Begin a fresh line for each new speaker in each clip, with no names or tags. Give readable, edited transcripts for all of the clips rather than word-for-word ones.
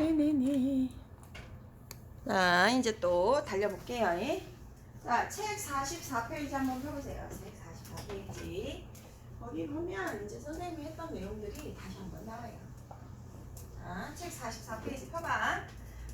네네네. 자, 이제 또 달려볼게요. 자, 책 44페이지 한번 펴보세요. 책 44페이지. 거기 보면 이제 선생님이 했던 내용들이 다시 한번 나와요. 자, 책 44페이지 펴봐.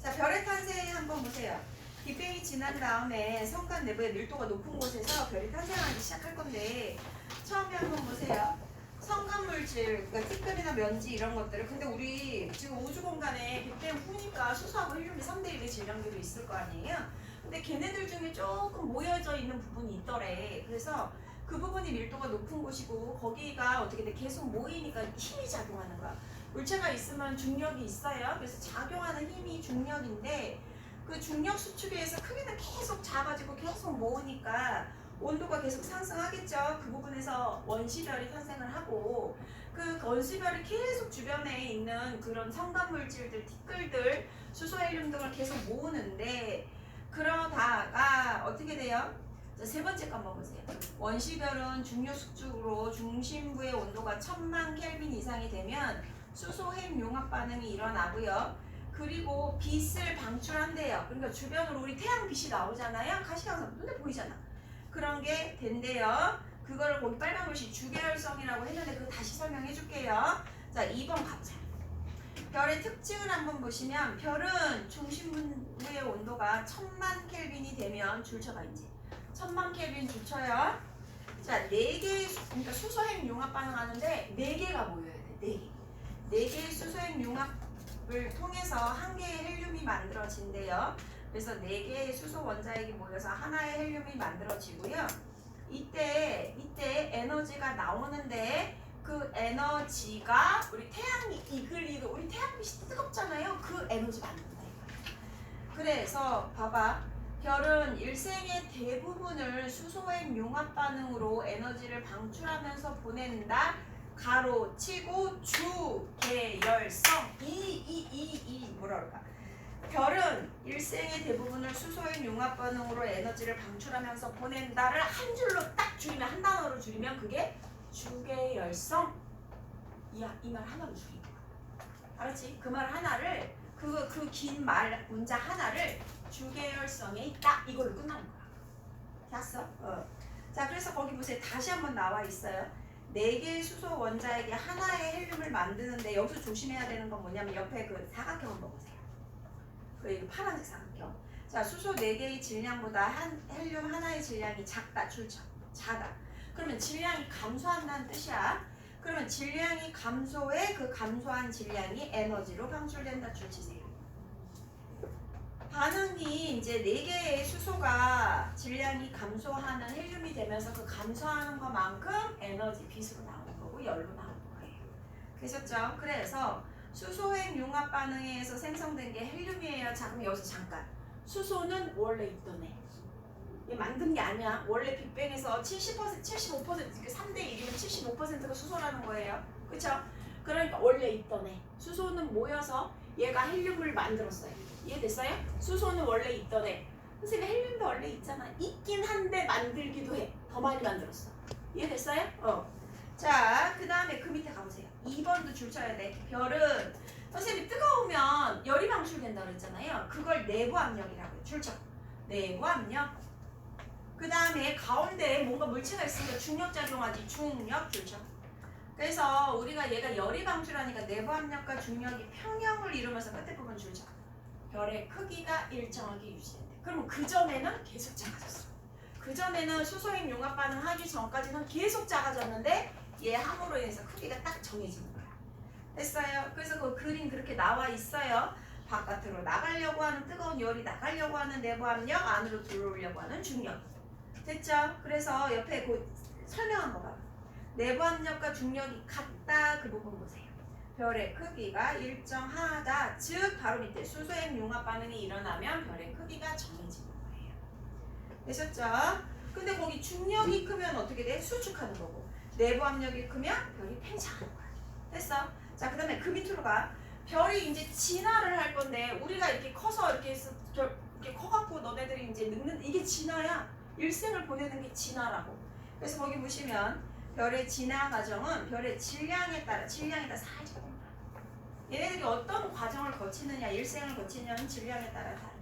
자, 별의 탄생 한번 보세요. 빅뱅이 지난 다음에 성간 내부의 밀도가 높은 곳에서 별이 탄생하기 시작할 건데, 처음에 한번 보세요. 성간물질, 그러니까 티끌이나 먼지 이런 것들을. 근데 우리 지금 우주 공간에 빅뱅 후니까 수소하고 헬륨이 3대1의 질량들이 있을 거 아니에요? 근데 걔네들 중에 조금 모여져 있는 부분이 있더래. 그래서 그 부분이 밀도가 높은 곳이고, 거기가 어떻게 돼? 계속 모이니까 힘이 작용하는 거야. 물체가 있으면 중력이 있어요. 그래서 작용하는 힘이 중력인데, 그 중력 수축에 의해서 크기는 계속 작아지고 계속 모으니까 온도가 계속 상승하겠죠. 그 부분에서 원시별이 탄생을 하고, 그 원시별이 계속 주변에 있는 그런 성간물질들, 티끌들, 수소, 헬륨 등을 계속 모으는데, 그러다가 어떻게 돼요? 자, 세 번째 거 한번 보세요. 원시별은 중력 수축으로 중심부의 온도가 1000만 켈빈 이상이 되면 수소, 헬 융합 반응이 일어나고요. 그리고 빛을 방출한대요. 그러니까 주변으로 우리 태양 빛이 나오잖아요. 가시광선 눈에 보이잖아. 그런 게 된대요. 그거를 거기 빨간 글씨 주계열성이라고 했는데 그거 다시 설명해 줄게요. 자, 2번 가보자. 별의 특징을 한번 보시면, 별은 중심부의 온도가 1000만 켈빈이 되면 줄쳐가 이제 1000만 켈빈 줄쳐요. 자, 4개의 그러니까 수소핵 융합 반응하는데 4개가 모여야 돼. 4개의 수소핵 융합을 통해서 1개의 헬륨이 만들어진대요. 그래서 4개의 수소 원자핵이 모여서 하나의 헬륨이 만들어지고요. 이때 에너지가 나오는데, 그 에너지가 우리 태양이 이글이글, 우리 태양빛이 뜨겁잖아요. 그 에너지 만든다. 그래서 봐봐. 별은 일생의 대부분을 수소핵 융합 반응으로 에너지를 방출하면서 보낸다. 가로치고 주계열성. 뭐라 그럴까? 별은 일생의 대부분을 수소핵 융합 반응으로 에너지를 방출하면서 보낸다를 한 줄로 딱 줄이면, 한 단어로 줄이면 그게 주계열성. 이 말 하나로 줄인 거야. 알았지? 그 말 하나를, 그 긴 말 문자 하나를 주계열성에 있다, 이걸로 끝나는 거야. 됐어? 자, 그래서 거기 보세요. 다시 한번 나와 있어요. 4개의 수소 원자에게 하나의 헬륨을 만드는데, 여기서 조심해야 되는 건 뭐냐면 옆에 그 사각형 한번 보세요. 그 파란색 사각형. 자, 수소 4개의 질량보다 헬륨 하나의 질량이 작다. 작아. 그러면 질량이 감소한다는 뜻이야. 그러면 질량이 감소해, 그 감소한 질량이 에너지로 방출된다. 줄치세요. 반응이 이제 4개의 수소가 질량이 감소하는 헬륨이 되면서 그 감소하는 것만큼 에너지 빛으로 나오는 거고 열로 나오는 거예요. 되셨죠? 그래서 수소핵 융합 반응에 의해서 생성된 게 헬륨이에요. 자, 그럼 여기서 잠깐. 수소는 원래 있던 애. 얘 만든 게 아니야. 원래 빅뱅에서 70%, 75%, 3대1이면 75%가 수소라는 거예요. 그쵸? 그러니까 원래 있던 애. 수소는 모여서 얘가 헬륨을 만들었어요. 이해됐어요? 수소는 원래 있던 애. 선생님, 헬륨도 원래 있잖아. 있긴 한데 만들기도 해. 더 많이 만들었어. 이해됐어요? 자, 그 다음에 그 밑에 가보세요. 2번도 줄 쳐야 돼. 별은 선생님이 뜨거우면 열이 방출된다 그랬잖아요. 그걸 내부 압력이라고 해요. 줄 쳐. 내부 압력. 그 다음에 가운데에 뭔가 물체가 있으니까 중력작용하지. 중력. 줄 쳐. 그래서 우리가 얘가 열이 방출하니까 내부 압력과 중력이 평형을 이루면서 끝에 부분 줄 쳐. 별의 크기가 일정하게 유지된대. 그러면 그전에는 계속 작아졌어. 그전에는 수소핵 융합 반응 하기 전까지는 계속 작아졌는데, 얘 함으로 인해서 크기가 딱 정해지는 거야. 됐어요? 그래서 그 그림 그렇게 나와 있어요. 바깥으로 나가려고 하는 뜨거운 열이 나가려고 하는 내부 압력, 안으로 들어오려고 하는 중력. 됐죠? 그래서 옆에 그 설명한 거 봐. 내부 압력과 중력이 같다. 그 부분 보세요. 별의 크기가 일정하다. 즉 바로 밑에 수소핵 융합 반응이 일어나면 별의 크기가 정해지는 거예요. 되셨죠? 근데 거기 중력이 크면 어떻게 돼? 수축하는 거고, 내부 압력이 크면 별이 팽창하는 거야. 됐어? 자, 그 다음에 그 밑으로 가. 별이 이제 진화를 할 건데, 우리가 이렇게 커서 이렇게 커갖고 너네들이 이제 늙는, 이게 진화야. 일생을 보내는 게 진화라고. 그래서 거기 보시면 별의 진화 과정은 별의 질량에 따라 살짝 얘네들이 어떤 과정을 거치느냐, 일생을 거치느냐는 질량에 따라 다르요.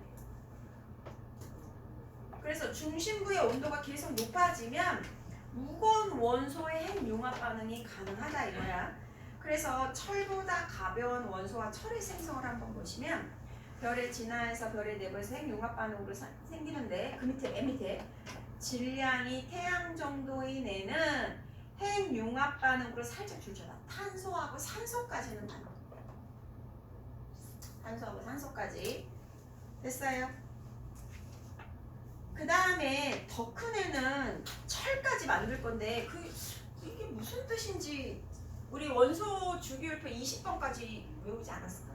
그래서 중심부의 온도가 계속 높아지면 무거운 원소의 핵융합 반응이 가능하다 이거야. 그래서 철보다 가벼운 원소와 철의 생성을 한번 보시면 별의 진화에서 별의 내부에서 핵융합 반응으로 생기는데 그 밑에 맨 밑에 질량이 태양 정도의 내는 핵융합 반응으로 살짝 줄쳐다. 탄소하고 산소까지는 반응. 탄소하고 산소까지 됐어요. 그 다음에 더 큰 애는 철까지 만들 건데 이게 무슨 뜻인지 우리 원소 주기율표 20번까지 외우지 않았을까?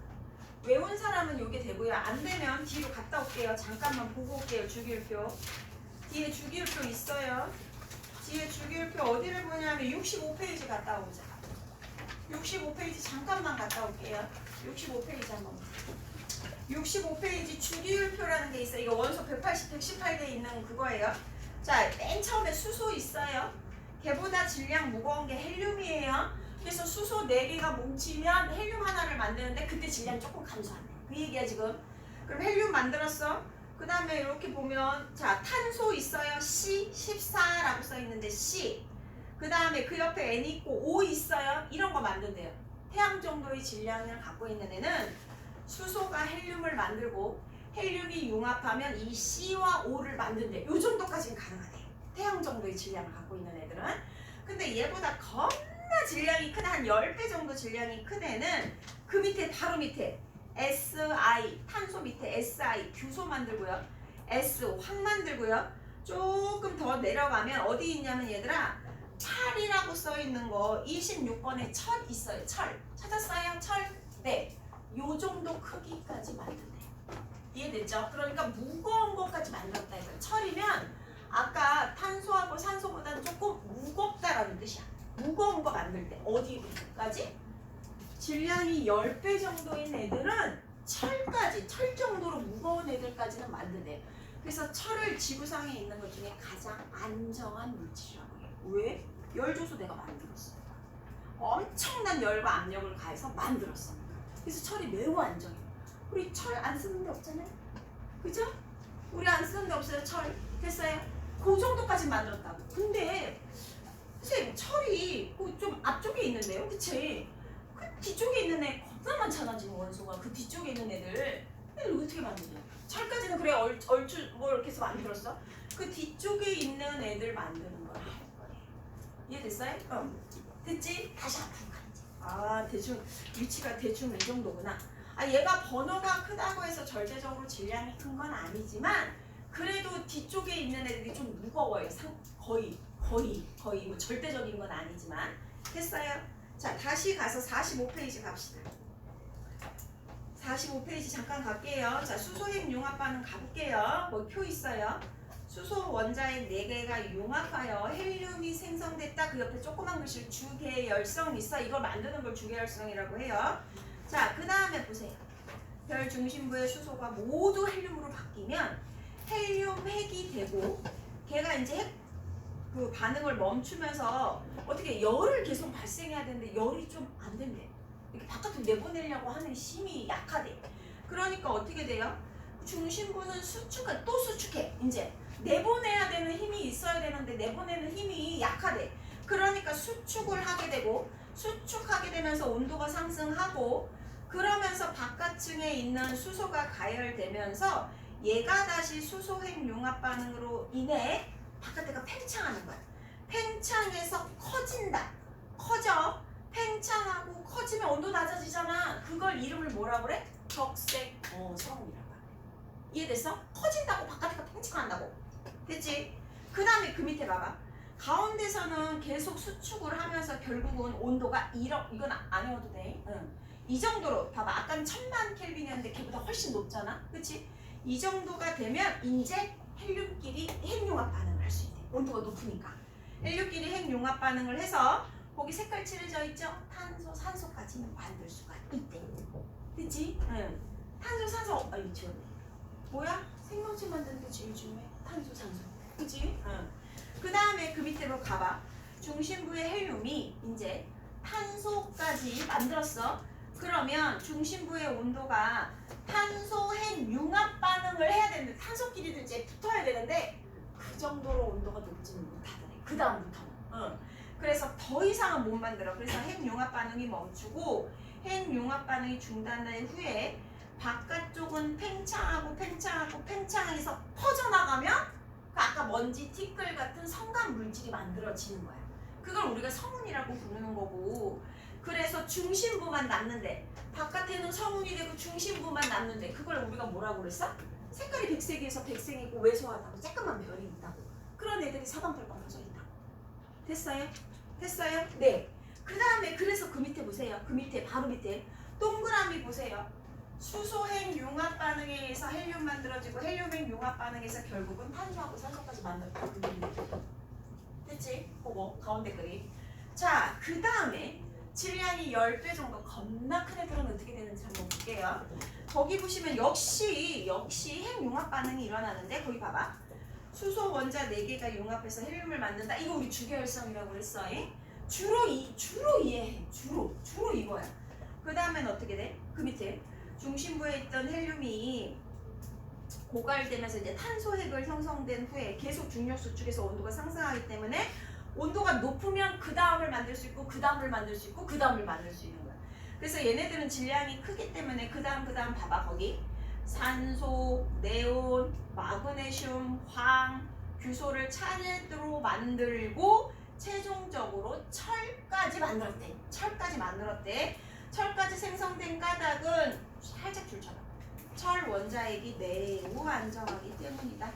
외운 사람은 이게 되고요. 안 되면 뒤로 갔다 올게요. 잠깐만 보고 올게요. 주기율표. 뒤에 주기율표 있어요. 뒤에 주기율표 어디를 보냐면 65페이지 갔다 오자. 65페이지 잠깐만 갔다 올게요. 65페이지 한번. 65페이지 주기율표라는 게 있어요. 이거 원소 180, 118개 있는 그거예요. 자, 맨 처음에 수소 있어요. 걔보다 질량 무거운 게 헬륨이에요. 그래서 수소 4개가 뭉치면 헬륨 하나를 만드는데 그때 질량이 조금 감소한대. 그 얘기야 지금. 그럼 헬륨 만들었어. 그 다음에 이렇게 보면 자 탄소 있어요. C14라고 써있는데 C. 그 다음에 그 옆에 N 있고 O 있어요. 이런 거 만든대요. 태양 정도의 질량을 갖고 있는 애는 수소가 헬륨을 만들고 헬륨이 융합하면 이 C와 O를 만든대. 요 정도까지는 가능하대요. 태양 정도의 질량을 갖고 있는 애들은. 근데 얘보다 겁나 질량이 큰 한 10배 정도 질량이 큰 애는 그 밑에 바로 밑에 SI 탄소 밑에 SI 규소 만들고요. S 황 만들고요. 조금 더 내려가면 어디 있냐면 얘들아 8이라고 써있는 거 26번에 철 있어요. 철 찾았어요? 철? 네. 요 정도 크기까지 만든대요. 이해됐죠? 그러니까 무거운 것까지 만들었다 이거예요. 철이면 아까 탄소하고 산소보다는 조금 무겁다라는 뜻이야. 무거운 거 만들 때 어디까지? 질량이 10배 정도인 애들은 철까지, 철 정도로 무거운 애들까지는 만든대요. 그래서 철을 지구상에 있는 것 중에 가장 안정한 물질이라고 해요. 왜? 열 줘서 내가 만들었어. 엄청난 열과 압력을 가해서 만들었어. 그래서 철이 매우 안정해요. 우리 철 안 쓰는 데 없잖아요. 그죠? 우리 안 쓰는 데 없어요. 철. 됐어요? 그 정도까지 만들었다고. 근데 선생님 철이 좀 앞쪽에 있는데요. 그치? 그 뒤쪽에 있는 애 겁나 많잖아 지금 원소가. 그 뒤쪽에 있는 애들 어떻게 만드냐. 철까지는 그래 얼추 뭐 이렇게 해서 만들었어. 그 뒤쪽에 있는 애들 만드는 걸 할 거예요. 이해됐어요? 됐지? 다시 앞으로 가야지. 아 대충 위치가 대충 이 정도구나. 아 얘가 번호가 크다고 해서 절대적으로 질량이 큰 건 아니지만 그래도 뒤쪽에 있는 애들이 좀 무거워요. 거의 뭐 절대적인 건 아니지만. 됐어요? 자 다시 가서 45페이지 갑시다. 45페이지 잠깐 갈게요. 자 수소핵 융합 반응 가볼게요. 뭐 표 있어요. 수소 원자핵 4개가 융합하여 헬륨이 생성됐다. 그 옆에 조그만 글씨로 주계열성 있어. 이걸 만드는 걸 주계열성이라고 해요. 자 그 다음에 보세요. 별 중심부의 수소가 모두 헬륨으로 바뀌면 헬륨 핵이 되고 걔가 이제 그 반응을 멈추면서 어떻게 열을 계속 발생해야 되는데 열이 좀 안 된대. 이렇게 바깥으로 내보내려고 하는 힘이 약하대. 그러니까 어떻게 돼요? 중심부는 또 수축해. 이제 내보내야 되는 힘이 있어야 되는데 내보내는 힘이 약하대. 그러니까 수축을 하게 되고 수축하게 되면서 온도가 상승하고 그러면서 바깥층에 있는 수소가 가열되면서 얘가 다시 수소핵 융합 반응으로 인해 바깥에가 팽창하는 거야. 팽창해서 커진다. 커져. 팽창하고 커지면 온도 낮아지잖아. 그걸 이름을 뭐라 그래? 적색어성이라고 해. 이해됐어? 커진다고 바깥에가 팽창한다고. 됐지? 그 다음에 그 밑에 봐봐. 가운데서는 계속 수축을 하면서 결국은 온도가 이건 안 외워도 돼. 이 정도로 봐봐. 아까는 1000만 켈빈이었는데 걔보다 훨씬 높잖아. 그치? 이 정도가 되면 이제 헬륨끼리 핵융합 반응을 할 수 있대. 온도가 높으니까. 헬륨끼리 핵융합 반응을 해서 거기 색깔 칠해져 있죠? 탄소, 산소까지는 만들 수가 있대. 그치? 응. 탄소, 산소, 아유 지웠네. 뭐야? 생명체 만드는 게 제일 중요해. 탄소, 산소. 그치? 응. 그 다음에 그 밑으로 가봐. 중심부의 헬륨이 이제 탄소까지 만들었어. 그러면 중심부의 온도가 탄소핵 융합 반응을 해야 되는데 탄소끼리도 이제 붙어야 되는데 그 정도로 온도가 높지는 못하더래. 그 다음부터는. 그래서 더 이상은 못 만들어. 그래서 핵 융합 반응이 멈추고 핵 융합 반응이 중단된 후에 바깥쪽은 팽창하고 팽창하고 팽창해서 퍼져나가면 그 아까 먼지 티끌 같은 성간 물질이 만들어지는 거야. 그걸 우리가 성운이라고 부르는 거고, 그래서 중심부만 남는데 바깥에는 성운이 되고 중심부만 남는데 그걸 우리가 뭐라고 그랬어? 색깔이 백색에서 백색이고 왜소하다고 조그만 별이 있다고. 그런 애들이 사방팔방 퍼져 있다고. 됐어요? 됐어요? 네. 그 다음에 그래서 그 밑에 보세요. 그 밑에 바로 밑에 동그라미 보세요. 수소핵 융합 반응에 의해서 헬륨 만들어지고 헬륨핵 융합 반응에서 결국은 탄소하고 산소까지 만들었다. 됐지? 그거 가운데 그림. 자, 그 다음에 질량이 10배 정도 겁나 큰 애들은 어떻게 되는지 한번 볼게요. 거기 보시면 역시 핵 융합 반응이 일어나는데 거기 봐봐. 수소 원자 4개가 융합해서 헬륨을 만든다. 이거 우리 주계열성이라고 그랬어. 주로 이해해. 주로 이거야. 그 다음엔 어떻게 돼? 그 밑에 중심부에 있던 헬륨이 고갈되면서 이제 탄소핵을 형성된 후에 계속 중력 수축에서 온도가 상승하기 때문에 온도가 높으면 그 다음을 만들 수 있고 그 다음을 만들 수 있고 그 다음을 만들 수 있는 거야. 그래서 얘네들은 질량이 크기 때문에 그 다음 봐봐. 거기 산소, 네온, 마그네슘, 황, 규소를 차례로 만들고 최종적으로 철까지 만들었대. 철까지 생성된 까닭은 살짝 줄쳐봐. 철 원자핵이 매우 안정하기 때문이다.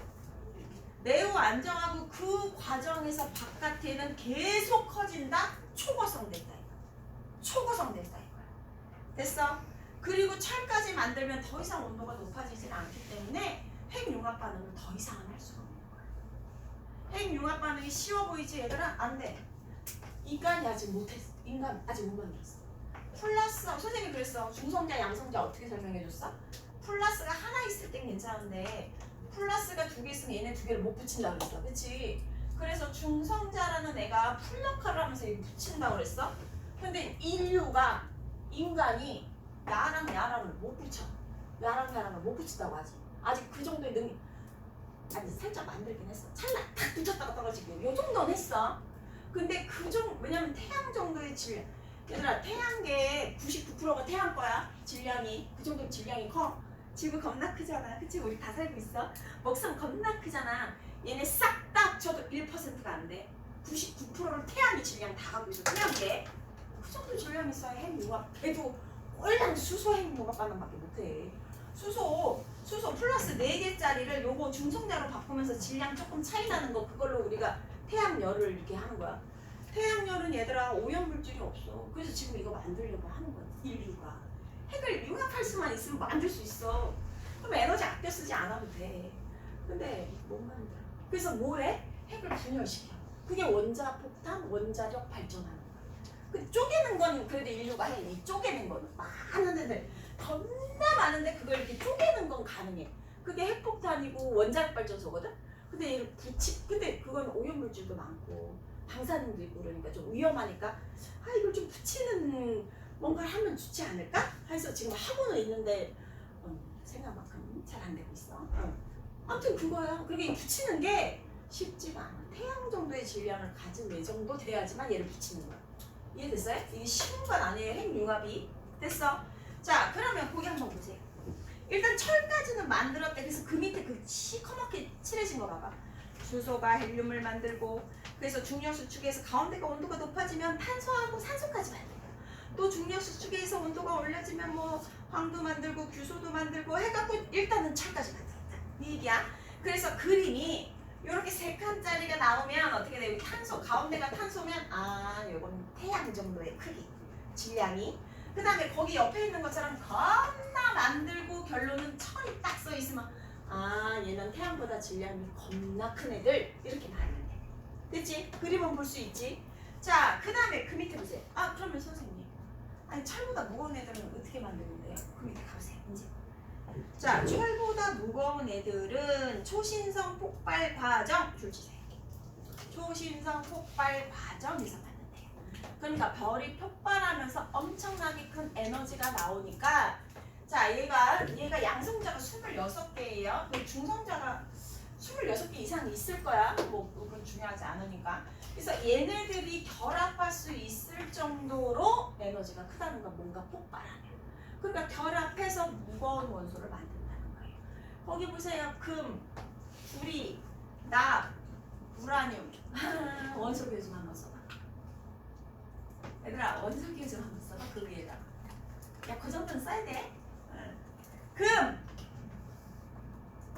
매우 안정하고 그 과정에서 바깥에는 계속 커진다. 초고성됐다 이거야. 됐어? 그리고 철까지 만들면 더 이상 온도가 높아지진 않기 때문에 핵융합 반응을 더 이상은 할 수가 없는 거야. 핵융합 반응이 쉬워 보이지 얘들아? 안 돼. 인간 아직 못 만들었어. 플러스, 선생님이 그랬어. 중성자, 양성자 어떻게 설명해줬어? 플러스가 하나 있을 땐 괜찮은데 플러스가 2개 있으면 얘네 2개를 못 붙인다고 그랬어. 그치? 그래서 중성자라는 애가 풀 역할을 하면서 이렇게 붙인다고 그랬어. 근데 인간이 야랑을 못 붙여. 야랑을 못 붙인다고 하지. 아직 그 정도의 능력, 아니 살짝 만들긴 했어. 찰나 탁 붙였다가 떨어지고 요 정도는 했어. 근데 왜냐면 태양 정도의 질량, 얘들아 태양계의 99%가 태양 거야. 질량이 그 정도 질량이 커. 지구 겁나 크잖아. 그치? 우리 다 살고 있어. 먹성 겁나 크잖아. 얘네 싹 다 합쳐도 1%가 안 돼. 99%를 태양이 질량 다 갖고 있어. 태양계 그 정도 질량이 있어야 핵융합. 걔도 꼴랑 수소 핵융합 반응밖에 못해. 수소 플러스 4개짜리를 요거 중성자로 바꾸면서 질량 조금 차이 나는 거, 그걸로 우리가 태양열을 이렇게 하는 거야. 태양열은 얘들아 오염물질이 없어. 그래서 지금 이거 만들려고 하는 거야. 인류가 핵을 융합할 수만 있으면 만들 수 있어. 그럼 에너지 아껴 쓰지 않아도 돼. 근데 못 만들어. 그래서 뭐래? 핵을 분열시켜. 그게 원자폭탄, 원자력 발전하는 거야. 그 쪼개는 건 그래도 인류가 해. 이 쪼개는 건 많은 애들 겁나 많은데 그걸 이렇게 쪼개는 건 가능해. 그게 핵폭탄이고 원자력 발전소거든. 근데 얘를 근데 그건 오염물질도 많고 방사능도 있고 그러니까 좀 위험하니까 이걸 좀 붙이는 뭔가를 하면 좋지 않을까? 해서 지금 하고는 있는데 생각만큼 잘 안 되고 있어. 아무튼 그거야. 그게 붙이는 게 쉽지가 않아. 태양 정도의 질량을 가진 애 정도 돼야지만 얘를 붙이는 거야. 이해됐어요? 이게 쉬운 건 아니에요. 핵융합이. 됐어? 자, 그러면 거기 한번 보세요. 일단 철까지는 만들었대. 그래서 그 밑에 그 시커멓게 칠해진 거 봐봐. 수소가 헬륨을 만들고, 그래서 중력 수축에서 가운데가 온도가 높아지면 탄소하고 산소까지 만들고, 또 중력 수축에서 온도가 올려지면 뭐 황도 만들고 규소도 만들고 해갖고 일단은 철까지 만들었다. 이 얘기야. 그래서 그림이 이렇게 3칸짜리가 나오면 어떻게 돼요? 탄소, 가운데가 탄소면 요건 태양 정도의 크기, 질량이. 그 다음에 거기 옆에 있는 것처럼 겁나 만들고 결론은 철이 딱 써있으면 얘는 태양보다 질량이 겁나 큰 애들, 이렇게 말하면 돼. 됐지? 그림은 볼 수 있지? 자, 그 다음에 그 밑에 보세요. 그러면 선생님, 철보다 무거운 애들은 어떻게 만드는데요? 그 밑에 가보세요. 이제. 자, 철보다 무거운 애들은 초신성 폭발 과정, 줄치세요. 초신성 폭발 과정에서 만든대요. 그러니까 별이 폭발하면서 엄청나게 큰 에너지가 나오니까 자 얘가 양성자가 26개예요. 그 중성자가 26개 이상 있을 거야. 뭐 그건 중요하지 않으니까. 그래서 얘네들이 결합할 수 있을 정도로 에너지가 크다는 건 뭔가 폭발하면. 그러니까 결합해서 무거운 원소를 만든다는 거예요. 거기 보세요. 금, 구리, 납, 우라늄. 원소 교집 한번 써봐. 얘들아 원소 교집 한번 써봐. 그 위에다가. 야 그 정도는 써야 돼. 금,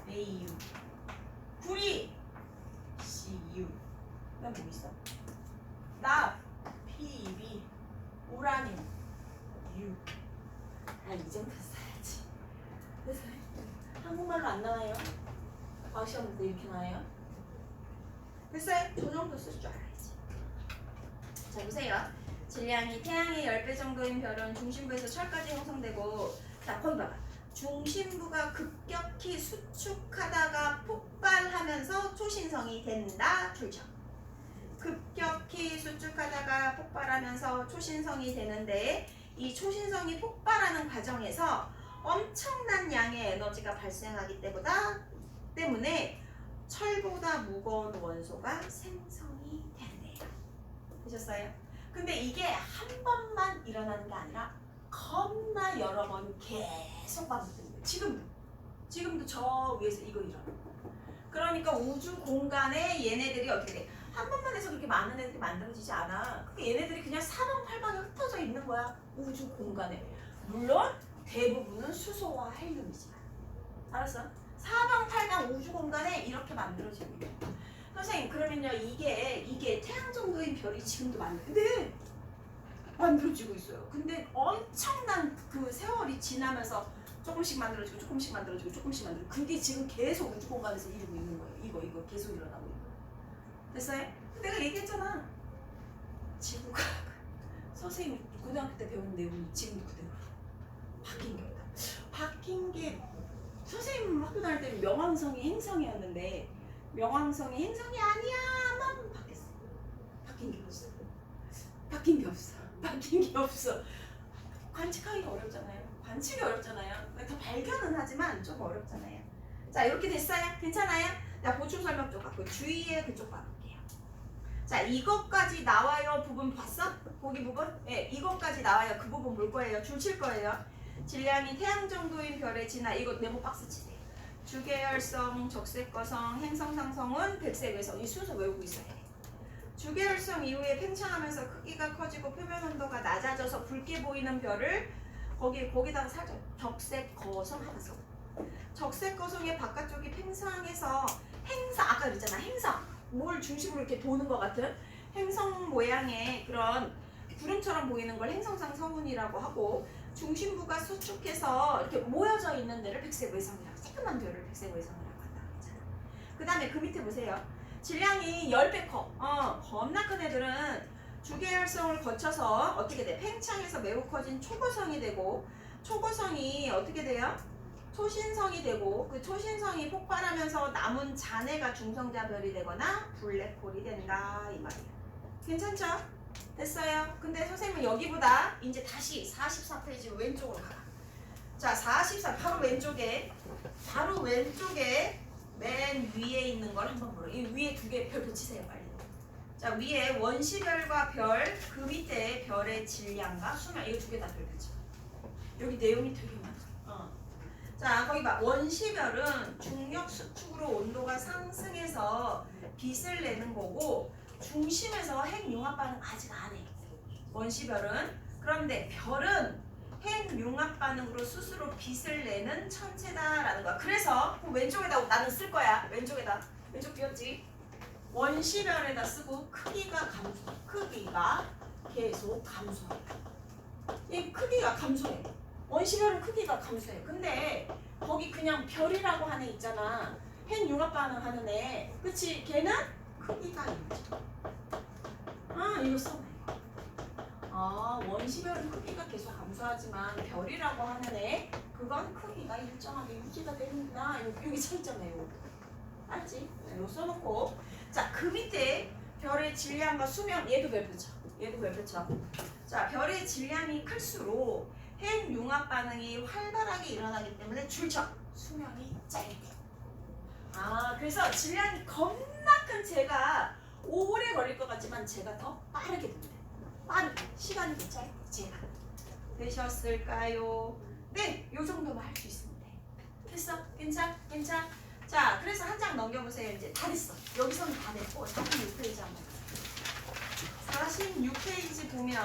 AU. 구리, CU. 그다음 뭐 있어? 납, PB. 우라늄, U. 이 정도 써야지. 그래서 한국말로 안 나와요. 과학 시험 때 이렇게 나와요. 됐어요? 저 정도 쓸 줄 알아야지. 자 보세요. 질량이 태양의 10배 정도인 별은 중심부에서 철까지 형성되고 자 거기 봐봐. 중심부가 급격히 수축하다가 폭발하면서 초신성이 된다. 줄쳐. 급격히 수축하다가 폭발하면서 초신성이 되는데 이 초신성이 폭발하는 과정에서 엄청난 양의 에너지가 발생하기 때문에 철보다 무거운 원소가 생성이 된대요. 되셨어요? 근데 이게 한 번만 일어나는 게 아니라 겁나 여러 번 계속 반복되는 거예요. 지금도 저 위에서 이거 일어나. 그러니까 우주 공간에 얘네들이 어떻게 돼? 한 번만 해서 그렇게 많은 애들이 만들어지지 않아. 그러니까 얘네들이 그냥 사방팔방에 흩어져 있는 거야. 우주 공간에. 물론 대부분은 수소와 헬륨이지만. 알았어? 사방팔방 우주 공간에 이렇게 만들어지고 있는 거야. 선생님 그러면요 이게 태양 정도의 별이 지금도 만들어지고 있어요. 근데 엄청난 그 세월이 지나면서 조금씩 만들어지고 조금씩 만들어지고 조금씩 만들어지고 그게 지금 계속 우주 공간에서 이루고 있는 거예요. 이거 계속 일어나고 있는 거예요. 됐어요? 내가 얘기했잖아. 지구가 선생님이 고등학교 때 배운 내용이 지금도 그대로 바뀐 게 없다. 바뀐 게 선생님 학교 다닐 때는 명왕성이 행성이었는데 명왕성이 행성이 아니야만 바뀌었어. 바뀐 게 없어. 바뀐 게 없어. 관측하기가 어렵잖아요. 관측이 어렵잖아요. 더 발견은 하지만 좀 어렵잖아요. 자 이렇게 됐어요? 괜찮아요? 자 보충 설명 쪽 갖고 주위에 그쪽 봐볼게요. 자 이것까지 나와요. 부분 봤어? 보기 부분? 예, 이것까지 나와요. 그 부분 볼 거예요. 줄 칠 거예요. 질량이 태양 정도인 별에 지나 이거 네모 박스 치세요. 주계열성, 적색거성, 행성상성은 백색외성. 이 순서 외우고 있어야 돼. 주계열성 이후에 팽창하면서 크기가 커지고 표면 온도가 낮아져서 붉게 보이는 별을 거기다가 살짝 적색거성 하나 써. 적색거성의 바깥쪽이 팽창해서 아까 그랬잖아. 행성. 뭘 중심으로 이렇게 도는 것 같은 행성 모양의 그런 구름처럼 보이는 걸 행성상 성운이라고 하고 중심부가 수축해서 이렇게 모여져 있는 데를 백색외성이라고 새까만 별을 백색외성이라고 한다고 했잖아. 그 다음에 그 밑에 보세요. 질량이 10배 커. 겁나 큰 애들은 주계열성을 거쳐서 어떻게 돼? 팽창해서 매우 커진 초고성이 되고 초고성이 어떻게 돼요? 초신성이 되고 그 초신성이 폭발하면서 남은 잔해가 중성자별이 되거나 블랙홀이 된다 이 말이에요. 괜찮죠? 됐어요? 근데 선생님은 여기보다 이제 다시 44페이지 왼쪽으로 가. 자 44 바로 왼쪽에 맨 위에 있는 걸 한번 보러. 이 위에 두 개 별 붙이세요 빨리. 자 위에 원시별과 별, 그 밑에 별의 질량과 수명 이거 두 개 다 별 붙여. 여기 내용이 되게 많아. 자 거기 봐. 원시별은 중력 수축으로 온도가 상승해서 빛을 내는 거고 중심에서 핵융합 반응 아직 안 해. 원시별은. 그런데 별은 핵융합 반응으로 스스로 빛을 내는 천체다라는 거야. 그래서 왼쪽에다 나는 쓸 거야. 왼쪽 비었지. 원시별에다 쓰고 크기가 계속 감소해. 이 크기가 감소해. 원시별은 크기가 감소해. 근데 거기 그냥 별이라고 하는 애 있잖아. 핵융합 반응하는 애. 그치? 걔는 크기가 일정. 이거 써봐. 원시별은 크기가 계속 감소하지만 별이라고 하는 애 그건 크기가 일정하게 유지가 되는구나. 여기 써 있잖아요. 알지? 이거 써놓고 자 그 밑에 별의 질량과 수명, 얘도 별표죠. 얘도 별표죠. 자, 별의 질량이 클수록 핵융합 반응이 활발하게 일어나기 때문에 줄쳐 수명이 짧대. 아, 그래서 질량이 겁나 큰 제가 오래 걸릴 것 같지만 제가 더 빠르게 됩니다. 빠르게 시간이 더 짧대. 제가 되셨을까요? 네, 요 정도만 할 수 있습니다. 됐어? 괜찮? 자, 그래서 한 장 넘겨보세요. 이제 다 됐어. 여기서는 다 됐고 46페이지 한번. 46페이지 보면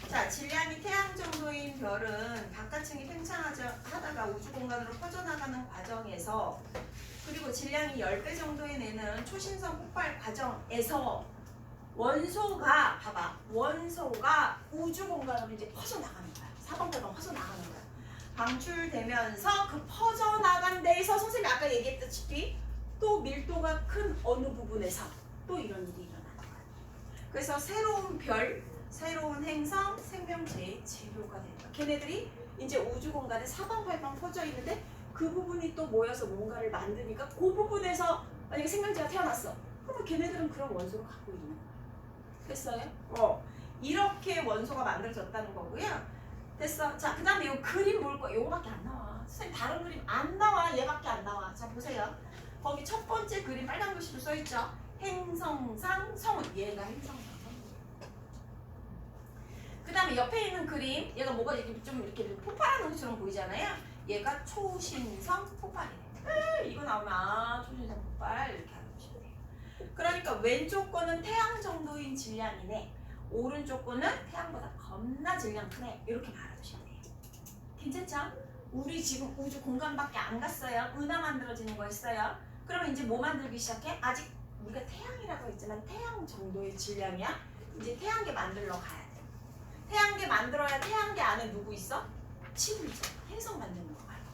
자, 질량이 태양 정도인 별은 바깥층이 팽창하다가 우주 공간으로 퍼져나가는 과정에서 그리고 질량이 10배 정도의 내는 초신성 폭발 과정에서 원소가 봐봐. 원소가 우주 공간으로 이제 퍼져나가는 거야. 사방팔방 퍼져나가는 거야. 방출되면서 그 퍼져나간 데에서 선생님이 아까 얘기했다시피 또 밀도가 큰 어느 부분에서 또 이런 일이 일어나는 거야. 그래서 새로운 별, 새로운 행성, 생명체의 재료가 되는 거야. 걔네들이 이제 우주 공간에 사방팔방 퍼져 있는데 그 부분이 또 모여서 뭔가를 만드니까 그 부분에서 만약에 생명체가 태어났어. 그러면 걔네들은 그런 원소를 갖고 있는 거야. 됐어요? 이렇게 원소가 만들어졌다는 거고요. 됐어. 자, 그 다음에 이 그림 볼 거야. 요거밖에 안 나와. 선생님 다른 그림 안 나와. 얘밖에 안 나와. 자, 보세요. 거기 첫 번째 그림 빨간 글씨로 써있죠. 행성상 성운. 얘가 행성상 성운. 그 다음에 옆에 있는 그림 얘가 뭐가 좀 이렇게 폭발하는 것처럼 보이잖아요. 얘가 초신성 폭발이네. 이거 나오면 초신성 폭발 이렇게 알아보시면 돼요. 그러니까 왼쪽 거는 태양 정도인 질량이네. 오른쪽 거는 태양보다 겁나 질량 크네. 이렇게 말해주시면 돼요. 괜찮죠? 우리 지금 우주 공간밖에 안 갔어요. 은하 만들어지는 거 했어요. 그러면 이제 뭐 만들기 시작해? 아직 우리가 태양이라고 했지만 태양 정도의 질량이야. 이제 태양계 만들러 가야 돼. 태양계 만들어야 태양계 안에 누구 있어? 지구 있잖아. 행성 만드는 거 말고.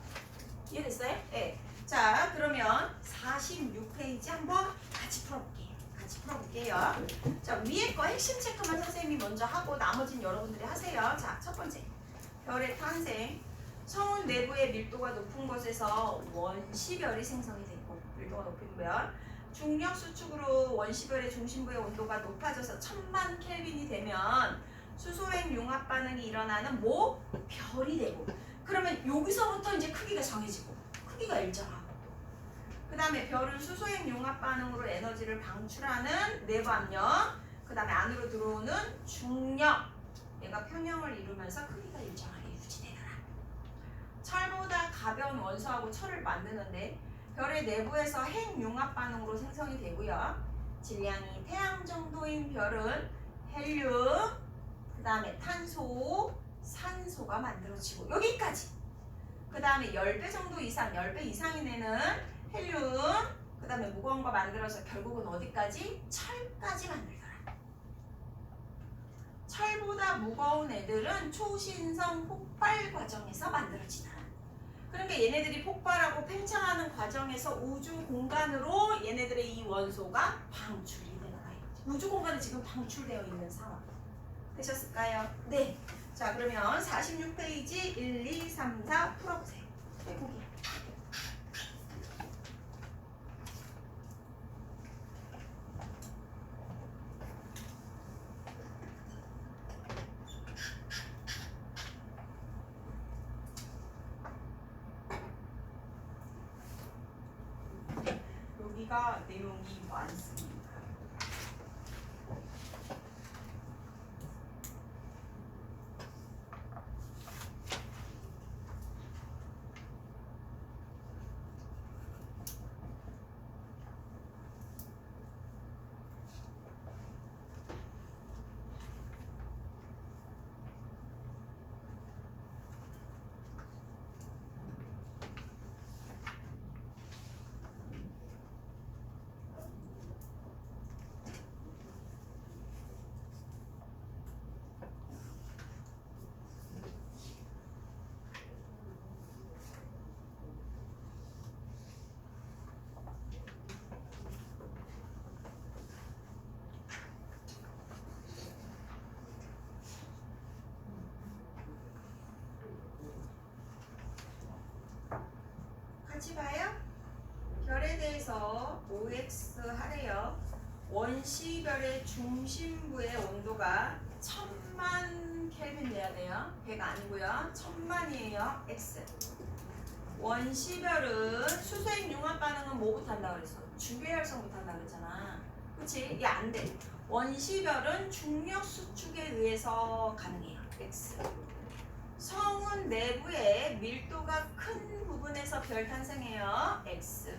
이해됐어요? 네. 자, 그러면 46페이지 한번 같이 풀어볼게요. 자, 위에 거 핵심 체크만 선생님이 먼저 하고 나머지는 여러분들이 하세요. 자, 첫 번째. 별의 탄생. 성운 내부의 밀도가 높은 곳에서 원시별이 생성이 됐고, 밀도가 높은 별. 중력 수축으로 원시별의 중심부의 온도가 높아져서 1000만 켈빈이 되면 수소핵 융합 반응이 일어나는 별이 되고, 그러면 여기서부터 이제 크기가 정해지고, 크기가 일정하고. 그 다음에 별은 수소핵 융합 반응으로 에너지를 방출하는 내부 압력, 그 다음에 안으로 들어오는 중력, 얘가 평형을 이루면서 크기가 일정하게 유지되더라. 철보다 가벼운 원소하고 철을 만드는데 별의 내부에서 핵 융합 반응으로 생성이 되고요. 질량이 태양 정도인 별은 헬륨, 그 다음에 탄소, 산소가 만들어지고 여기까지. 그 다음에 10배 정도 이상, 10배 이상이 내는 헬륨, 그 다음에 무거운 거 만들어서 결국은 어디까지? 철까지 만들더라. 철보다 무거운 애들은 초신성 폭발 과정에서 만들어지더라. 그러니까 얘네들이 폭발하고 팽창하는 과정에서 우주 공간으로 얘네들의 이 원소가 방출이 되는 거예요. 우주 공간에 지금 방출되어 있는 상황. 되셨을까요? 네. 자, 그러면 46페이지 1, 2, 3, 4 풀어보세요. 네, 거기. 여기가 내용이 많습니다. 같이 봐요. 별에 대해서 OX 하래요. 원시별의 중심부의 온도가 1000만 켈빈 돼야 돼요. 100 아니고요. 1000만이에요. X. 원시별은 수소액 융합 반응은 뭐부터 한다고 그랬어? 주계열성부터 한다고 그랬잖아. 그치? 이게 안 돼. 원시별은 중력 수축에 의해서 가능해요. X. 성운 내부의 밀도가 큰 부분에서 별 탄생해요. X.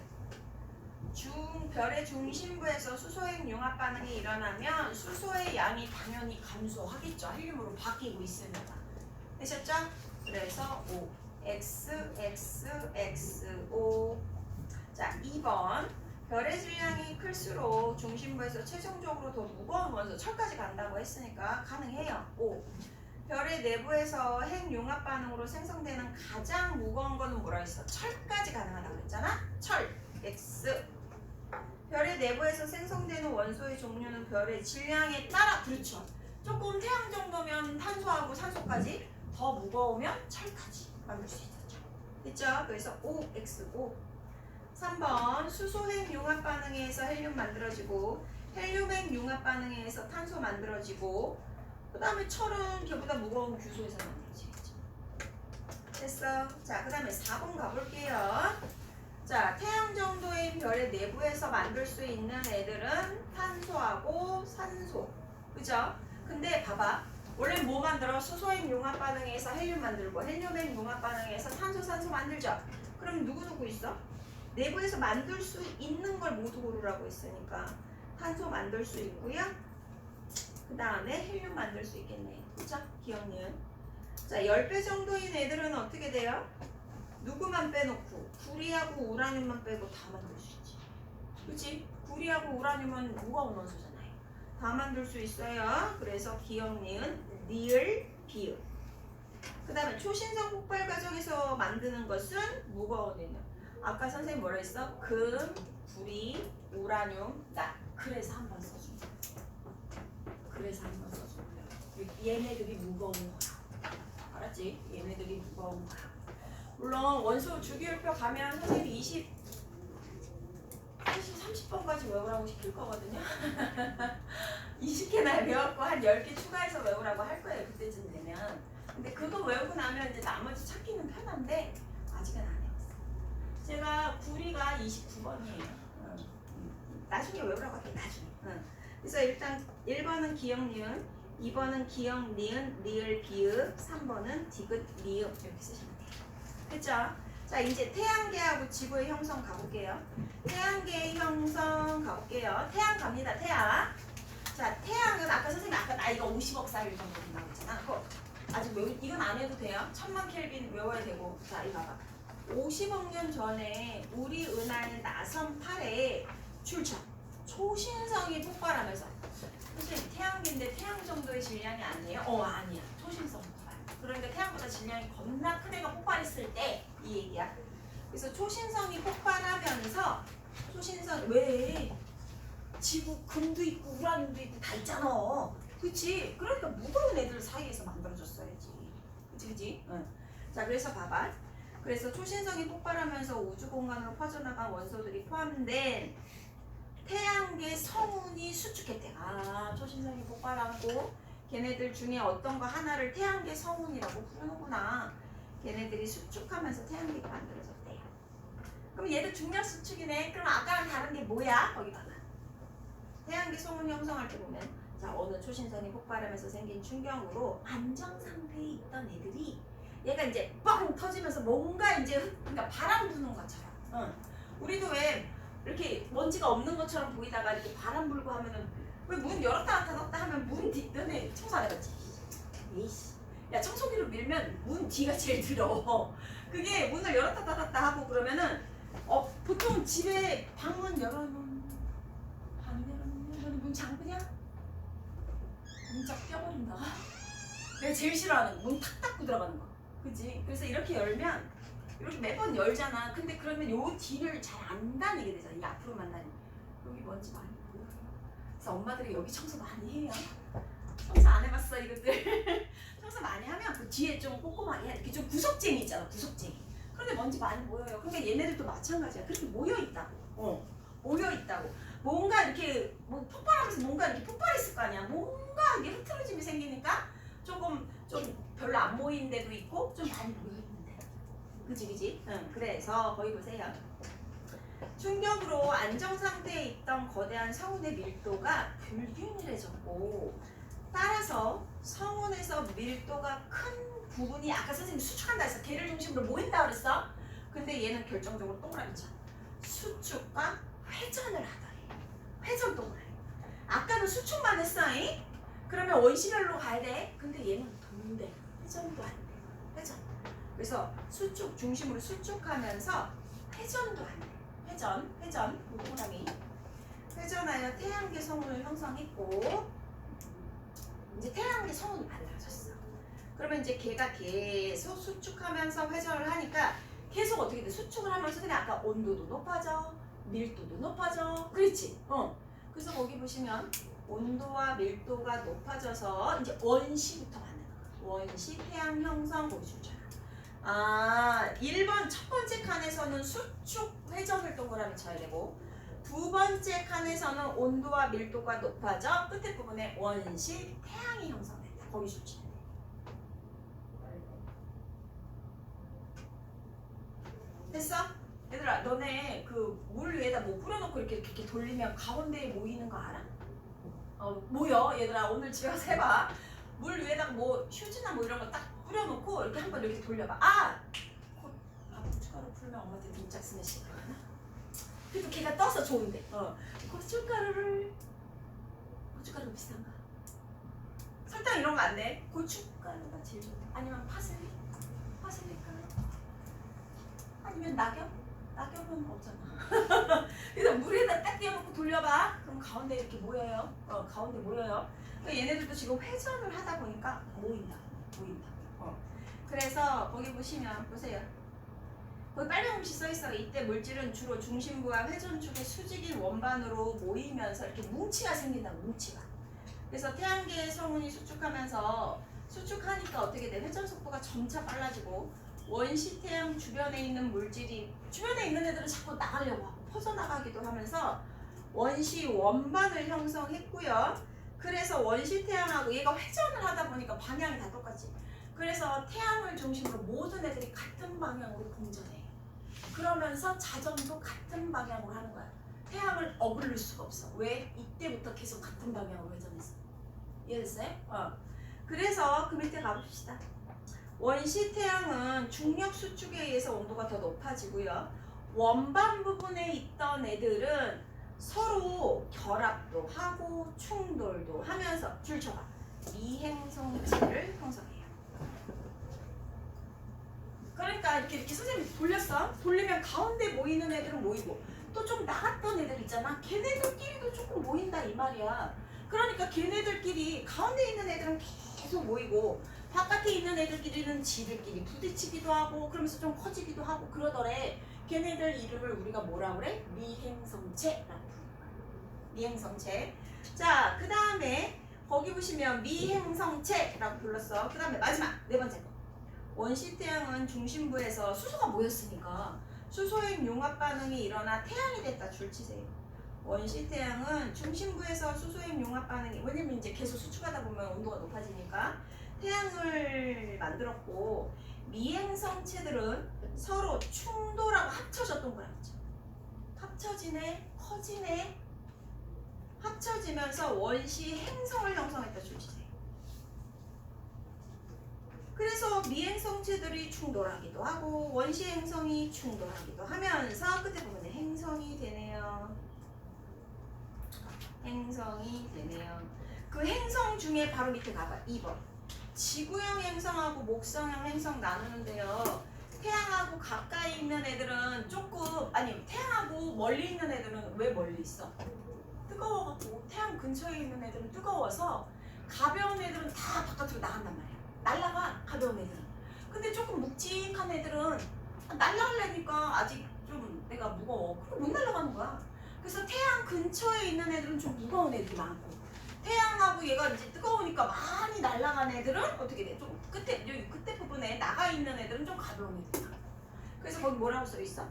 별의 중심부에서 수소액 융합 반응이 일어나면 수소의 양이 당연히 감소하겠죠. 헬륨으로 바뀌고 있으니까. 되셨죠? 그래서 O. X, X, X, O. 자, 2번. 별의 질량이 클수록 중심부에서 최종적으로 더 무거운 원소, 철까지 간다고 했으니까 가능해요. O. 별의 내부에서 핵 융합 반응으로 생성되는 가장 무거운 거는 뭐라 했어? 철까지 가능하다고 했잖아? 철. X. 별의 내부에서 생성되는 원소의 종류는 별의 질량에 따라, 그렇죠. 조금 태양 정도면 탄소하고 산소까지, 더 무거우면 철까지 만들 수 있었죠. 됐죠? 그래서 OXO. 3번. 수소핵 융합 반응에 의해서 헬륨 만들어지고 헬륨핵 융합 반응에 의해서 탄소 만들어지고, 그 다음에 철은 걔보다 무거운 규소에서 만들어지겠죠. 됐어. 자, 그 다음에 4번 가볼게요. 자, 태양 정도의 별의 내부에서 만들 수 있는 애들은 탄소하고 산소. 그죠? 근데 봐봐. 원래 뭐 만들어? 수소핵 융합 반응에서 헬륨 만들고 헬륨핵 융합 반응에서 탄소, 산소 만들죠? 그럼 누구 있어? 내부에서 만들 수 있는 걸 모두 고르라고 했으니까 탄소 만들 수 있고요. 그 다음에 헬륨 만들 수 있겠네. 그죠? 기억니은. 자, 10배 정도인 애들은 어떻게 돼요? 누구만 빼놓고 구리하고 우라늄만 빼고 다 만들 수 있지. 그치? 구리하고 우라늄은 무거운 원소잖아요. 다 만들 수 있어요. 그래서 기억, 니은, 리을, 비읍. 그 다음에 초신성 폭발 과정에서 만드는 것은 무거운 애는, 아까 선생님 뭐라 했어? 금, 구리, 우라늄, 나. 그래서 한번 써준 거야. 그래서 한번 써준 거야. 얘네들이 무거운 거야. 알았지? 얘네들이 무거운 거야. 물론 원소 주기율표 가면 선생님이 30번까지 외우라고 시킬 거거든요. 20개나 외웠고 한 10개 추가해서 외우라고 할 거예요. 그때쯤 되면. 근데 그거 외우고 나면 이제 나머지 찾기는 편한데 아직은 안 해봤어. 제가 구리가 29번이에요. 나중에 외우라고 할게요. 나중에. 그래서 일단 1번은 기억, 니은, 2번은 기억, 니은, 리을, 비읍, 3번은 디귿, 리읍 이렇게 쓰시면 돼요. 그쵸? 자, 이제 태양계하고 지구의 형성 가볼게요. 태양계의 형성 가볼게요. 태양 갑니다. 태양. 자, 태양은 아까 선생님 아까 나이가 50억 살 정도 된다고 했잖아. 그거 아직 이건 안 해도 돼요. 1000만 켈빈 외워야 되고. 자, 이거 봐봐. 50억 년 전에 우리 은하의 나선팔에 출처 초신성이 폭발하면서, 선생님 태양계인데 태양 정도의 질량이 아니에요? 아니야. 초신성 폭발. 그러니까 태양보다 질량이 겁나 큰 애가 폭발했을 때 이 얘기야. 그래서 초신성이 폭발하면서, 초신성 왜? 지구 금도 있고 우라늄도 있고 다 있잖아. 그치? 그러니까 무거운 애들 사이에서 만들어졌어야지. 그치? 응. 자, 그래서 봐봐. 그래서 초신성이 폭발하면서 우주 공간으로 퍼져나간 원소들이 포함된 태양계 성운이 수축했대. 초신성이 폭발하고 걔네들 중에 어떤 거 하나를 태양계 성운이라고 부르는구나. 걔네들이 수축하면서 태양계가 만들어졌대요. 그럼 얘도 중력 수축이네. 그럼 아까랑 다른 게 뭐야? 거기 봐봐. 태양계 성운 형성할 때 보면, 자, 어느 초신성이 폭발하면서 생긴 충격으로 안정 상태에 있던 애들이 얘가 이제 뻥 터지면서 뭔가 이제 그러니까 바람 부는 것처럼. 우리도 왜 이렇게 먼지가 없는 것처럼 보이다가 이렇게 바람 불고 하면은, 왜 문 열었다 닫았다 하면 문 뒤, 너네 청소 안 해봤지? 에이씨. 야, 청소기로 밀면 문 뒤가 제일 들어. 그게 문을 열었다 닫았다 하고 그러면은, 보통 집에 방문 열어놓으면, 방 열어놓으면 너는 문 잠그냐? 문짝 껴버린다. 내가 제일 싫어하는 문 탁 닫고 들어가는 거. 그치? 그래서 이렇게 열면, 이렇게 매번 열잖아. 근데 그러면 요 뒤를 잘 안 다니게 되잖아. 이 앞으로만 다니고. 여기 먼지 많이 보여요. 그래서 엄마들이 여기 청소 많이 해요. 청소 안 해봤어, 이것들. 청소 많이 하면 그 뒤에 좀 꼼꼼하게 해야 돼. 좀 구석쟁이 있잖아, 구석쟁이. 그런데 먼지 많이 모여요. 그러니까 얘네들도 마찬가지야. 그렇게 모여있다고. 모여 있다고. 뭔가 이렇게 뭐 폭발하면서 뭔가 이렇게 폭발했을 거 아니야. 뭔가 이게 흐트러짐이 생기니까 조금 좀 별로 안 모인 데도 있고 좀 많이 모여 있는데. 그지? 응. 그래서 거기 보세요. 충격으로 안정 상태에 있던 거대한 성운의 밀도가 불균일해졌고 따라서 성운에서 밀도가 큰 부분이 아까 선생님 수축한다 했어. 걔를 중심으로 모인다 그랬어. 근데 얘는 결정적으로 동그라미죠. 수축과 회전을 하더래. 회전 동그라미. 아까는 수축만 했어. 잉? 그러면 원시별로 가야 돼. 근데 얘는 돈대. 회전도 안 돼. 회전. 그래서 수축 중심으로 수축하면서 회전도 안 돼. 회전, 동그라미. 회전하여 태양계 성운을 형성했고 이제 태양계 성운이 만들어졌어. 그러면 이제 걔가 계속 수축하면서 회전을 하니까 계속 어떻게 돼? 수축을 하면서 그냥 아까 온도도 높아져, 밀도도 높아져. 그렇지? 그래서 거기 보시면 온도와 밀도가 높아져서 이제 원시부터 만드는 거야. 원시 태양 형성 거기 주잖아. 1번 첫 번째 칸에서는 수축 회전을 동그라미 쳐야 되고 두 번째 칸에서는 온도와 밀도가 높아져 끝에 부분에 원시 태양이 형성된다. 거기 주지. 됐어? 얘들아 너네 그 물 위에다 뭐 뿌려놓고 이렇게 돌리면 가운데에 모이는 거 알아? 모여. 얘들아 오늘 집에 가서 해봐. 물 위에다가 뭐 휴지나 뭐 이런 거 딱 뿌려놓고 이렇게 한번 이렇게 돌려봐. 고춧가루 풀면 엄마한테 등짝 스매시가 하나? 그래도 걔가 떠서 좋은데. 고춧가루가 비싼가? 설탕 이런 거 안 돼. 고춧가루가 제일 좋다. 아니면 파슬리? 파슬리가루? 아니면 낙엽? 낙엽은 없잖아. 그래서 물에다 딱 띄워놓고 돌려봐. 그럼 가운데 이렇게 모여요. 가운데 모여요. 얘네들도 지금 회전을 하다 보니까 모인다. 그래서 거기 보시면 보세요. 거기 빨간 글씨 써있어. 이때 물질은 주로 중심부와 회전축의 수직인 원반으로 모이면서 이렇게 뭉치가 생긴다. 뭉치가. 그래서 태양계의 성운이 수축하니까 어떻게 돼? 회전 속도가 점차 빨라지고 원시 태양 주변에 있는 물질이 주변에 있는 애들은 자꾸 나가려고 하고 퍼져나가기도 하면서 원시 원반을 형성했고요. 그래서 원시 태양하고 얘가 회전을 하다 보니까 방향이 다 똑같지. 그래서 태양을 중심으로 모든 애들이 같은 방향으로 공전해. 그러면서 자전도 같은 방향으로 하는 거야. 태양을 어그를 수가 없어. 왜? 이때부터 계속 같은 방향으로 회전했어. 이해됐어요? 그래서 그 밑에 가봅시다. 원시 태양은 중력 수축에 의해서 온도가 더 높아지고요. 원반 부분에 있던 애들은 서로 결합도 하고 충돌도 하면서 줄 쳐봐. 미행성체를 형성해요. 그러니까 이렇게 선생님이 돌렸어. 돌리면 가운데 모이는 애들은 모이고 또 좀 나갔던 애들 있잖아. 걔네들끼리도 조금 모인다 이 말이야. 그러니까 걔네들끼리 가운데 있는 애들은 계속 모이고 바깥에 있는 애들끼리는 지들끼리 부딪히기도 하고 그러면서 좀 커지기도 하고 그러더래. 걔네들 이름을 우리가 뭐라 그래? 미행성체라고 부르는 거야. 미행성체. 자, 그 다음에 거기 보시면 미행성체라고 불렀어. 그 다음에 마지막 네 번째 거. 원시 태양은 중심부에서 수소가 모였으니까 수소액 용합 반응이 일어나 태양이 됐다. 줄치세요. 원시 태양은 중심부에서 수소액 용합 반응이 왜냐면 이제 계속 수축하다 보면 온도가 높아지니까 태양을 만들었고 미행성체들은 서로 충돌하고 합쳐졌던 거라고 했죠. 합쳐지네, 커지네, 합쳐지면서 원시 행성을 형성했다. 줄치세요. 그래서 미행성체들이 충돌하기도 하고 원시 행성이 충돌하기도 하면서 끝에 보면 행성이 되네요. 행성이 되네요. 그 행성 중에 바로 밑에 가봐. 2번. 지구형 행성하고 목성형 행성 나누는데요. 태양하고 가까이 있는 애들은 조금 태양하고 멀리 있는 애들은 왜 멀리 있어? 뜨거워갖고 태양 근처에 있는 애들은 뜨거워서 가벼운 애들은 다 바깥으로 나간단 말이야. 날아가 가벼운 애들은. 근데 조금 묵직한 애들은 날아가려니까 아직 좀 내가 무거워. 그럼 못 날아가는 거야. 그래서 태양 근처에 있는 애들은 좀 무거운 애들이 많고 태양하고 얘가 이제 뜨거우니까 많이 날아간 애들은 어떻게 돼? 좀 여기 끝에 부분에 나가 있는 애들은 좀 가벼운 애들이야. 그래서 거기 뭐라고 써 있어?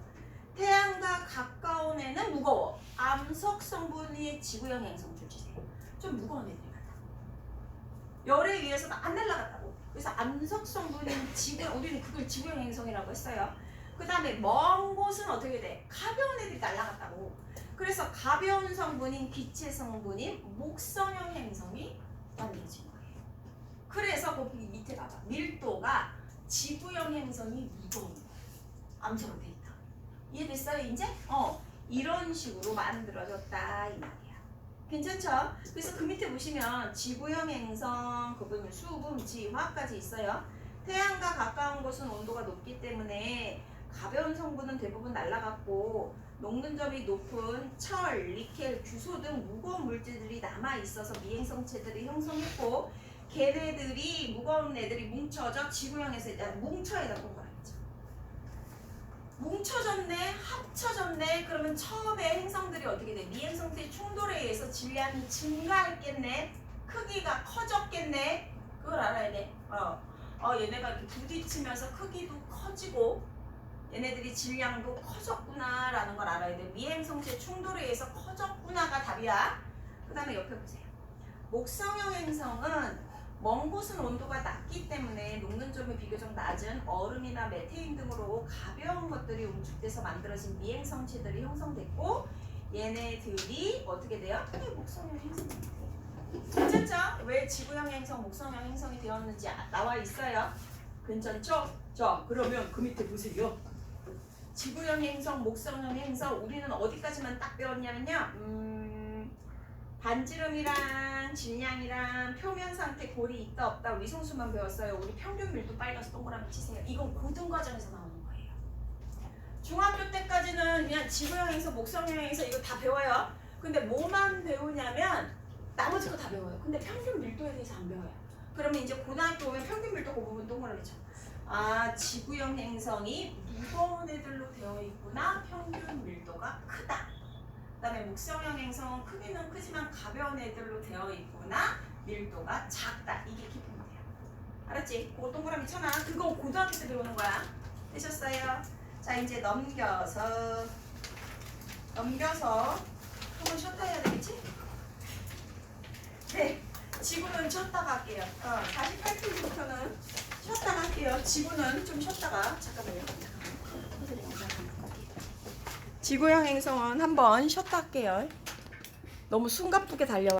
태양과 가까운 애는 무거워. 암석 성분이 지구형 행성 주주세요. 좀 무거운 애들이 많다. 열에 의해서도 안 날아갔다고. 그래서 암석 성분인 우리는 그걸 지구형 행성이라고 했어요. 그 다음에 먼 곳은 어떻게 돼? 가벼운 애들이 날아갔다고. 그래서 가벼운 성분인 기체 성분인 목성형 행성이 만들어진 거예요. 그래서 거기 밑에 봐봐. 밀도가 지구형 행성이 무거운 거예요. 암석으로 돼 있다. 이해됐어요 이제? 이런 식으로 만들어졌다 이 말이야. 괜찮죠? 그래서 그 밑에 보시면 지구형 행성, 그 보면 수분, 지, 화까지 있어요. 태양과 가까운 곳은 온도가 높기 때문에 가벼운 성분은 대부분 날아갔고 녹는 점이 높은 철, 니켈, 규소 등 무거운 물질들이 남아있어서 미행성체들이 형성했고 걔네들이 무거운 애들이 뭉쳐져 지구형에서 뭉쳐야 되는 거라 했죠. 뭉쳐졌네, 합쳐졌네. 그러면 처음에 행성들이 어떻게 돼? 미행성체의 충돌에 의해서 질량이 증가했겠네. 크기가 커졌겠네. 그걸 알아야 돼. 얘네가 이렇게 부딪히면서 크기도 커지고 얘네들이 질량도 커졌구나라는 걸 알아야 돼. 미행성체 충돌에 의해서 커졌구나가 답이야. 그 다음에 옆에 보세요. 목성형 행성은 먼 곳은 온도가 낮기 때문에 녹는 점이 비교적 낮은 얼음이나 메테인 등으로 가벼운 것들이 응축돼서 만들어진 미행성체들이 형성됐고 얘네들이 어떻게 돼요? 목성형 행성이 돼요. 괜찮죠? 왜 지구형 행성, 목성형 행성이 되었는지 나와 있어요. 괜찮죠? 자, 그러면 그 밑에 보세요. 지구형 행성, 목성형 행성 우리는 어디까지만 딱 배웠냐면요. 반지름이랑 질량이랑 표면 상태 골이 있다 없다 위성수만 배웠어요. 우리 평균 밀도 빨가서 동그라미 치세요. 이건 고등과정에서 나오는 거예요. 중학교 때까지는 그냥 지구형 행성, 목성형 행성 이거 다 배워요. 근데 뭐만 배우냐면 나머지 거 다 배워요. 근데 평균 밀도에 대해서 안 배워요. 그러면 이제 고등학교 오면 평균 밀도 그 부분 동그라미 쳐. 지구형 행성이 무거운 애들로 되어 있구나. 평균 밀도가 크다. 그 다음에 목성형 행성은 크기는 크지만 가벼운 애들로 되어 있구나. 밀도가 작다. 이게 기본이에요. 알았지? 그거 동그라미 쳐놔. 그거 고등학교 때 배우는 거야. 되셨어요? 자, 이제 넘겨서 한번 쉬었다 해야 되겠지? 네. 지구는 쉬었다가 할게요. 48페이지부터는 쉬었다가 할게요. 지구는 좀 쉬었다가 잠깐만요. 지구형 행성은 한번 쉬었다 할게요. 너무 숨가쁘게 달려.